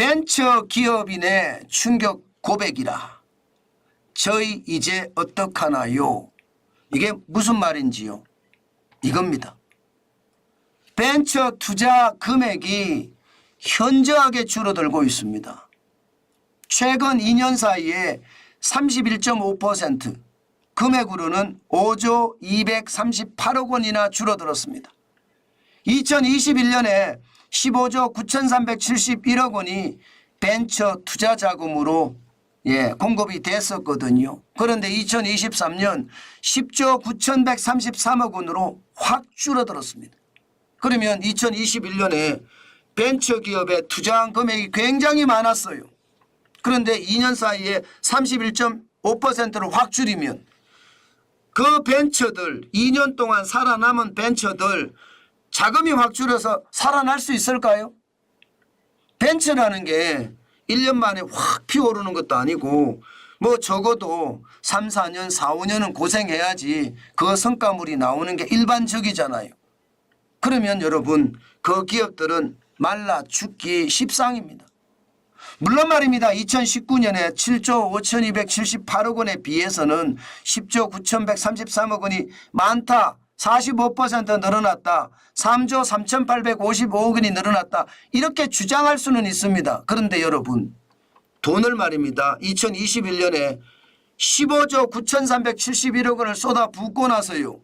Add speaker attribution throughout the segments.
Speaker 1: 벤처 기업인의 충격 고백이라. 저희 이제 어떡하나요? 이게 무슨 말인지요? 이겁니다. 벤처 투자 금액이 현저하게 줄어들고 있습니다. 최근 2년 사이에 31.5%, 금액으로는 5조 238억 원이나 줄어들었습니다. 2021년에 15조 9,371억 원이 벤처 투자 자금으로 공급이 됐었거든요. 그런데 2023년 10조 9,133억 원으로 확 줄어들었습니다. 그러면 2021년에 벤처기업에 투자한 금액이 굉장히 많았어요. 그런데 2년 사이에 31.5%를 확 줄이면 그 벤처들, 2년 동안 살아남은 벤처들 자금이 확 줄어서 살아날 수 있을까요? 벤처라는 게 1년 만에 확 피어오르는 것도 아니고 뭐 적어도 3, 4년, 4, 5년은 고생해야지 그 성과물이 나오는 게 일반적이잖아요. 그러면 여러분 그 기업들은 말라 죽기 십상입니다. 물론 말입니다. 2019년에 7조 5,278억 원에 비해서는 10조 9,133억 원이 많다. 45% 늘어났다. 3조 3,855억 원이 늘어났다. 이렇게 주장할 수는 있습니다. 그런데 여러분 돈을 말입니다. 2021년에 15조 9,371억 원을 쏟아 붓고 나서요.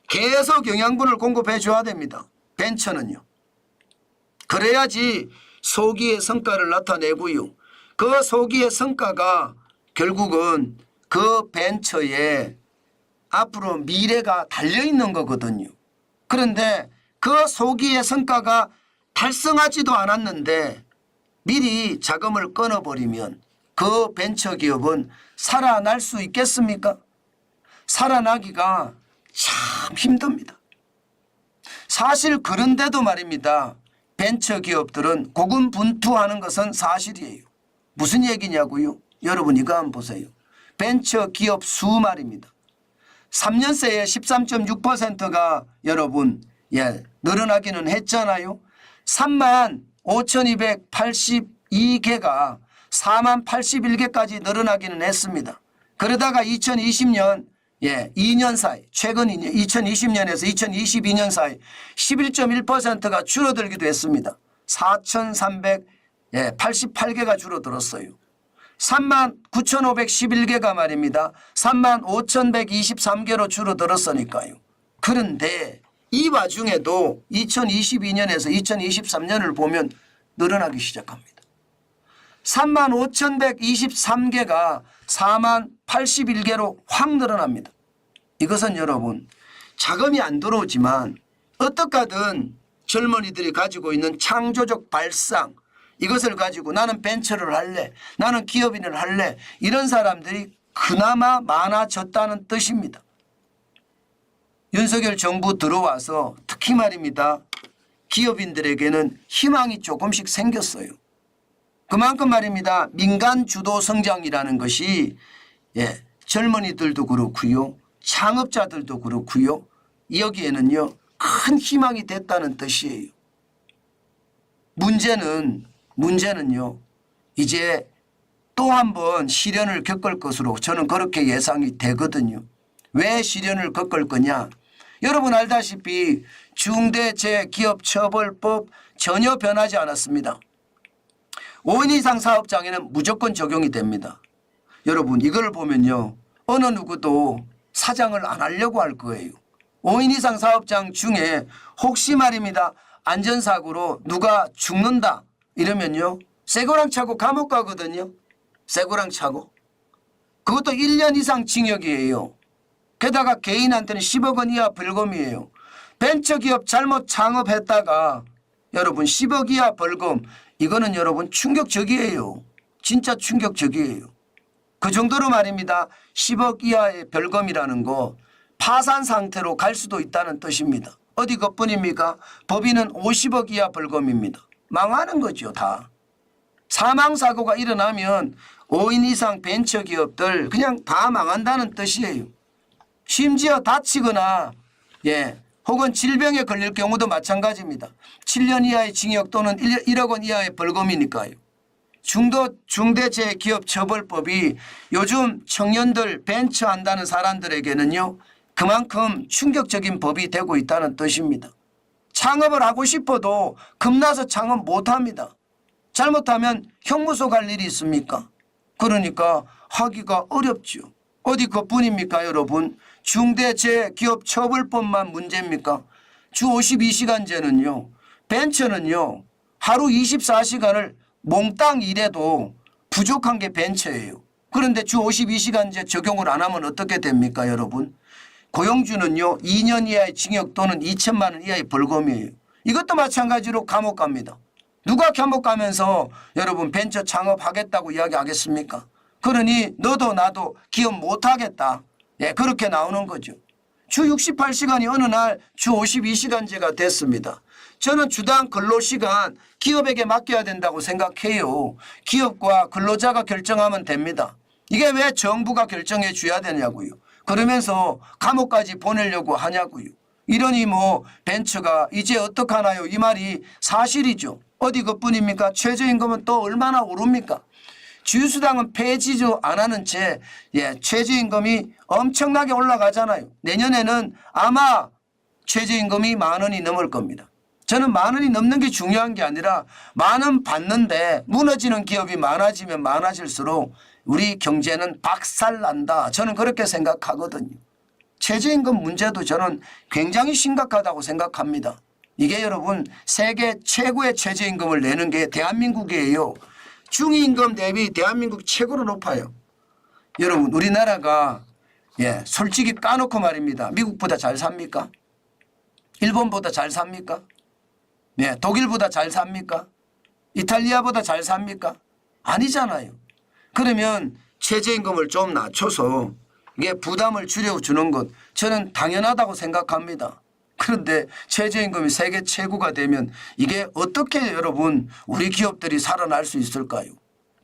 Speaker 1: 계속 영양분을 공급해 줘야 됩니다. 벤처는요. 그래야지 소기의 성과를 나타내고요. 그 소기의 성과가 결국은 그 벤처에 앞으로 미래가 달려있는 거거든요. 그런데 그 소기의 성과가 달성하지도 않았는데 미리 자금을 끊어버리면 그 벤처기업은 살아날 수 있겠습니까? 살아나기가 참 힘듭니다. 사실 그런데도 말입니다. 벤처기업들은 고군분투하는 것은 사실이에요. 무슨 얘기냐고요? 여러분 이거 한번 보세요. 벤처기업 수 말입니다. 3년 새에 13.6%가 여러분 늘어나기는 했잖아요. 3만 5,282개가 4만 81개까지 늘어나기는 했습니다. 그러다가 2020년 2년 사이 최근 2020년에서 2022년 사이 11.1%가 줄어들기도 했습니다. 4,388개가 줄어들었어요. 39,511개가 말입니다. 35,123개로 줄어들었으니까요. 그런데 이 와중에도 2022년에서 2023년을 보면 늘어나기 시작합니다. 35,123개가 40,081개로 확 늘어납니다. 이것은 여러분 자금이 안 들어오지만 어떻게든 젊은이들이 가지고 있는 창조적 발상 이것을 가지고 나는 벤처를 할래, 나는 기업인을 할래 이런 사람들이 그나마 많아졌다는 뜻입니다. 윤석열 정부 들어와서 특히 말입니다. 기업인들에게는 희망이 조금씩 생겼어요. 그만큼 말입니다. 민간 주도 성장이라는 것이 젊은이들도 그렇고요. 창업자들도 그렇고요. 여기에는요. 큰 희망이 됐다는 뜻이에요. 문제는요. 이제 또 한 번 시련을 겪을 것으로 저는 그렇게 예상이 되거든요. 왜 시련을 겪을 거냐. 여러분 알다시피 중대재기업처벌법 전혀 변하지 않았습니다. 5인 이상 사업장에는 무조건 적용이 됩니다. 여러분 이걸 보면요. 어느 누구도 사장을 안 하려고 할 거예요. 5인 이상 사업장 중에 혹시 말입니다. 안전사고로 누가 죽는다 이러면요. 쇠고랑 차고 감옥 가거든요. 쇠고랑 차고. 그것도 1년 이상 징역이에요. 게다가 개인한테는 10억 원 이하 벌금이에요. 벤처기업 잘못 창업했다가 여러분 10억 이하 벌금 이거는 여러분 충격적이에요. 진짜 충격적이에요. 그 정도로 말입니다. 10억 이하의 벌금이라는 거 파산 상태로 갈 수도 있다는 뜻입니다. 어디 그뿐입니까? 법인은 50억 이하 벌금입니다. 망하는 거죠 다. 사망사고가 일어나면 5인 이상 벤처기업들 그냥 다 망한다는 뜻이에요. 심지어 다치거나 혹은 질병에 걸릴 경우도 마찬가지입니다. 7년 이하의 징역 또는 1억 원 이하의 벌금이니까요. 중대재해기업처벌법이 요즘 청년들 벤처한다는 사람들에게는요 그만큼 충격적인 법이 되고 있다는 뜻입니다. 창업을 하고 싶어도 겁나서 창업 못합니다. 잘못하면 형무소 갈 일이 있습니까? 그러니까 하기가 어렵죠. 어디 그뿐입니까 여러분? 중대재해기업처벌법만 문제입니까? 주 52시간제는요. 벤처는요. 하루 24시간을 몽땅 일해도 부족한 게 벤처예요. 그런데 주 52시간제 적용을 안 하면 어떻게 됩니까 여러분? 고용주는요 2년 이하의 징역 또는 2천만 원 이하의 벌금이에요. 이것도 마찬가지로 감옥 갑니다. 누가 감옥 가면서 여러분 벤처 창업하겠다고 이야기하겠습니까? 그러니 너도 나도 기업 못하겠다. 예, 그렇게 나오는 거죠. 주 68시간이 어느 날 주 52시간제가 됐습니다. 저는 주당 근로시간 기업에게 맡겨야 된다고 생각해요. 기업과 근로자가 결정하면 됩니다. 이게 왜 정부가 결정해 줘야 되냐고요. 그러면서 감옥까지 보내려고 하냐고요. 이러니 뭐 벤처가 이제 어떡하나요? 이 말이 사실이죠. 어디 그뿐입니까? 최저임금은 또 얼마나 오릅니까? 주수당은 폐지도 안 하는 채 최저임금이 엄청나게 올라가잖아요. 내년에는 아마 최저임금이 10,000원이 넘을 겁니다. 저는 10,000원이 넘는 게 중요한 게 아니라 10,000원 받는데 무너지는 기업이 많아지면 많아질수록 우리 경제는 박살난다. 저는 그렇게 생각하거든요. 최저임금 문제도 저는 굉장히 심각하다고 생각합니다. 이게 여러분 세계 최고의 최저임금을 내는 게 대한민국이에요. 중위임금 대비 대한민국 최고로 높아요. 여러분 우리나라가 솔직히 까놓고 말입니다. 미국보다 잘 삽니까? 일본보다 잘 삽니까? 독일보다 잘 삽니까? 이탈리아보다 잘 삽니까? 아니잖아요. 그러면 최저임금을 좀 낮춰서 이게 부담을 줄여주는 것 저는 당연하다고 생각합니다. 그런데 최저임금이 세계 최고가 되면 이게 어떻게 여러분 우리 기업들이 살아날 수 있을까요?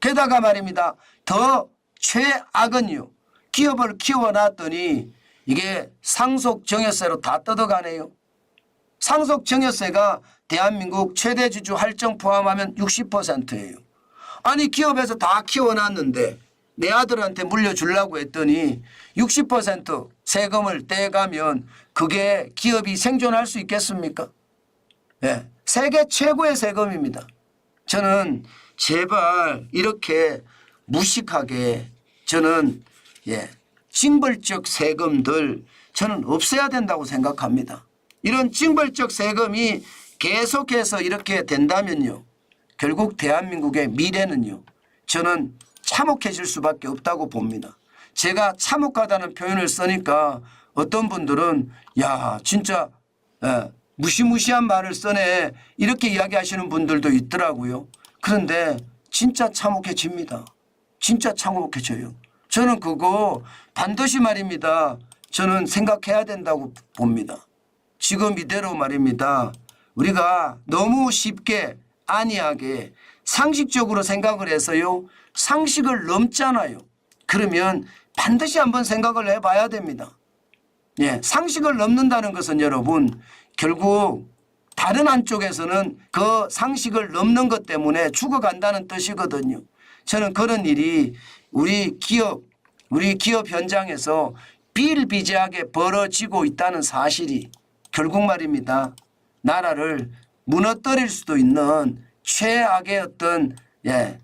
Speaker 1: 게다가 말입니다. 더 최악은요. 기업을 키워놨더니 이게 상속증여세로 다 뜯어가네요. 상속증여세가 대한민국 최대 주주 할증 포함하면 60%예요. 아니 기업에서 다 키워놨는데 내 아들한테 물려주려고 했더니 60% 세금을 떼가면 그게 기업이 생존할 수 있겠습니까? 세계 최고의 세금입니다. 저는 제발 이렇게 무식하게 저는 징벌적 세금들 저는 없애야 된다고 생각합니다. 이런 징벌적 세금이 계속해서 이렇게 된다면요. 결국 대한민국의 미래는요. 저는 참혹해질 수밖에 없다고 봅니다. 제가 참혹하다는 표현을 쓰니까 어떤 분들은 야 진짜 무시무시한 말을 써네 이렇게 이야기하시는 분들도 있더라고요. 그런데 진짜 참혹해집니다. 진짜 참혹해져요. 저는 그거 반드시 말입니다. 저는 생각해야 된다고 봅니다. 지금 이대로 말입니다. 우리가 너무 쉽게 안이하게 상식적으로 생각을 해서요. 상식을 넘잖아요. 그러면 반드시 한번 생각을 해봐야 됩니다. 상식을 넘는다는 것은 여러분 결국 다른 한쪽에서는 그 상식을 넘는 것 때문에 죽어간다는 뜻이거든요. 저는 그런 일이 우리 기업 현장에서 비일비재하게 벌어지고 있다는 사실이 결국 말입니다. 나라를 무너뜨릴 수도 있는 최악의 어떤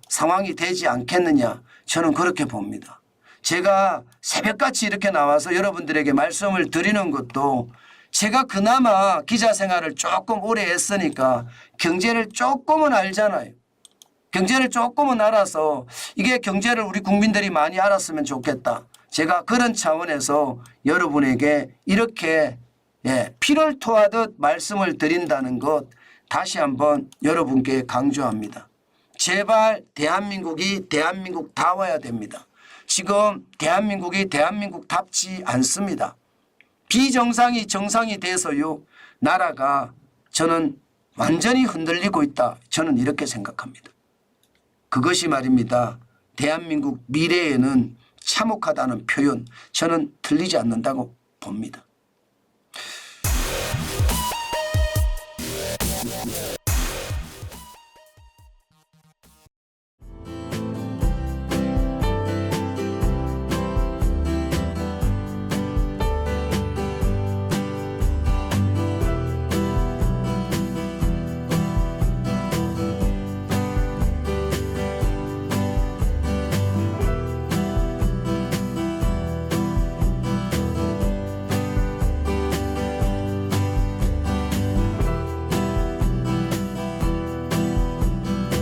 Speaker 1: 상황이 되지 않겠느냐 저는 그렇게 봅니다. 제가 새벽같이 이렇게 나와서 여러분들에게 말씀을 드리는 것도 제가 그나마 기자 생활을 조금 오래 했으니까 경제를 조금은 알잖아요. 경제를 조금은 알아서 이게 경제를 우리 국민들이 많이 알았으면 좋겠다. 제가 그런 차원에서 여러분에게 이렇게 피를 토하듯 말씀을 드린다는 것 다시 한번 여러분께 강조합니다. 제발 대한민국이 대한민국다워야 됩니다. 지금 대한민국이 대한민국답지 않습니다. 비정상이 정상이 돼서요. 나라가 저는 완전히 흔들리고 있다. 저는 이렇게 생각합니다. 그것이 말입니다. 대한민국 미래에는 참혹하다는 표현 저는 틀리지 않는다고 봅니다.